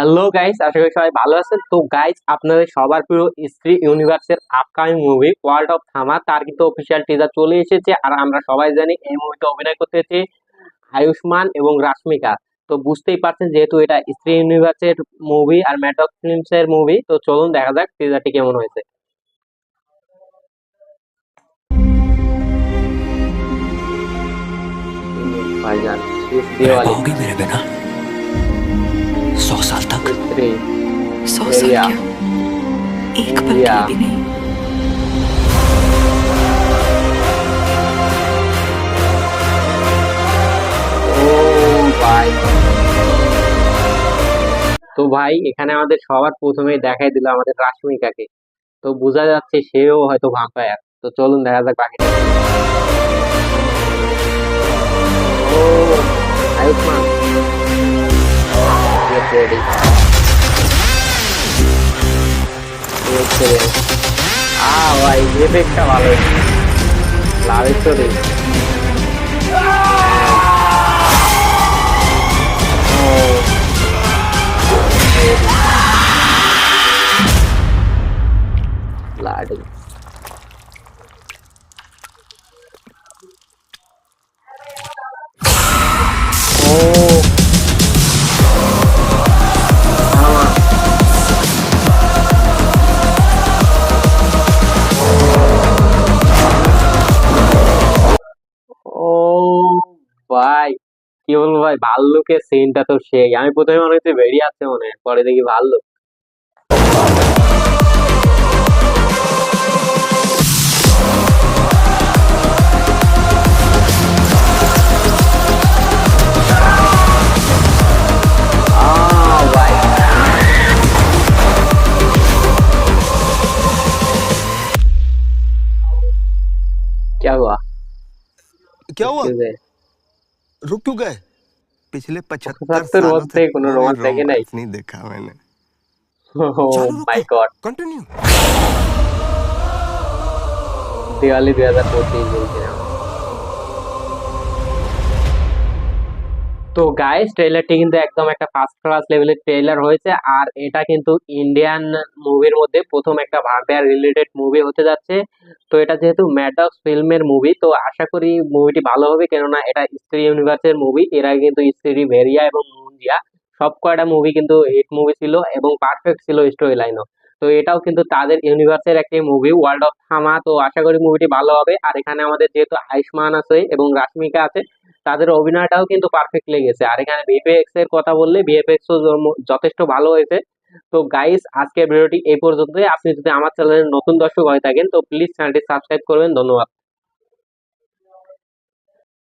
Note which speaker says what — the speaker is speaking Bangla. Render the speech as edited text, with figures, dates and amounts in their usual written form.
Speaker 1: হ্যালো গাইস, আশা করি সবাই ভালো আছেন। তো গাইস, আপনাদের সবার প্রিয় স্ত্রী ইউনিভার্সের আপকামিং মুভি ওয়ার্ল্ড অফ থামা তার কিন্তু অফিসিয়াল টিজার চলে এসেছে। আর আমরা সবাই জানি এই মুভিতে অভিনয় করতেছে আয়ুষ্মান এবং রাশ্মিকা। তো বুঝতেই পারছেন, যেহেতু এটা স্ত্রী ইউনিভার্সের মুভি আর ম্যাডক ফিল্মস এর মুভি, তো চলুন দেখা যাক টিজারটি কেমন হয়েছে। ভাইজান, इस
Speaker 2: रह
Speaker 1: दिवाली
Speaker 2: पाओगी मेरे बिना 100 साल तक?
Speaker 1: स्त्री
Speaker 3: 100 साल
Speaker 1: एरिया
Speaker 3: क्या, एक पल के
Speaker 1: एरिया
Speaker 3: लिए भी नहीं।
Speaker 1: ও ভাই, তো ভাই এখানে আমাদের সবার প্রথমেই দেখাই দিল আমাদের রাশ্মিকাকে। তো বোঝা যাচ্ছে সেও হয়তো ভাম্পায়ার। তো চলুন দেখা যাক বাকিটা। ও আয়ুষ্মান, get ready. Excellent. ভাই এফেক্টটা ভালো, লাভ স্টোরি। লাডি ও ও ভাই, কি বলবো ভাই, ভাল্লুকের সিনটা তো সেই। আমি প্রথমে মনে হচ্ছে বেরিয়ে আসছে, মনে হয় পরে দেখি ভাল্লুক। भाई क्या हुआ?
Speaker 4: क्या हुआ?
Speaker 1: Excuse me.
Speaker 4: रुक क्यों गए? पिछले 75
Speaker 1: 75
Speaker 4: सालों
Speaker 1: মধ্যে
Speaker 4: से
Speaker 1: কোনো
Speaker 4: कोई
Speaker 1: রোমান্স দেখে নাই।
Speaker 4: रोमांस नहीं देखा मैंने।
Speaker 1: ও
Speaker 4: चलो
Speaker 1: মাই
Speaker 4: रुको,
Speaker 1: গড,
Speaker 4: कंटिन्यू।
Speaker 1: দিওয়ালি 2025 বলছিলাম। তো গাইস, ট্রেলারটি কিন্তু একদম একটা ফার্স্ট ক্লাস লেভেলের ট্রেলার হয়েছে। আর এটা কিন্তু ইন্ডিয়ান মুভির মধ্যে প্রথম একটা ভাম্পায়ার রিলেটেড মুভি হতে যাচ্ছে। তো এটা যেহেতু ম্যাডক্স ফিল্মের মুভি, তো আশা করি মুভিটি ভালো হবে, কেননা এটা স্ত্রী ইউনিভার্সের মুভি। এর আগে কিন্তু স্ত্রী ভেরিয়া এবং মুঞ্জিয়া সব কয়টা মুভি কিন্তু হিট মুভি ছিল এবং পারফেক্ট ছিল স্টোরি লাইনও। তো এটাও কিন্তু তাদের ইউনিভার্সের একটি মুভি ওয়ার্ল্ড অফ থামা। তো আশা করি মুভিটি ভালো হবে। আর এখানে আমাদের যেহেতু আয়ুষ্মান আছে এবং রাশ্মিকা আছে, তাদের অভিনয়টাও কিন্তু পারফেক্ট লেগেছে। আর এখানে ভিএফএক্স এর কথা বললে ভিএফএক্স যথেষ্ট ভালো হয়েছে। তো গাইস, আজকের ভিডিওটি এই পর্যন্তই। আপনি যদি আমার চ্যানেলের নতুন দর্শক হয়ে থাকেন, তো প্লিজ চ্যানেলটি সাবস্ক্রাইব করবেন। ধন্যবাদ।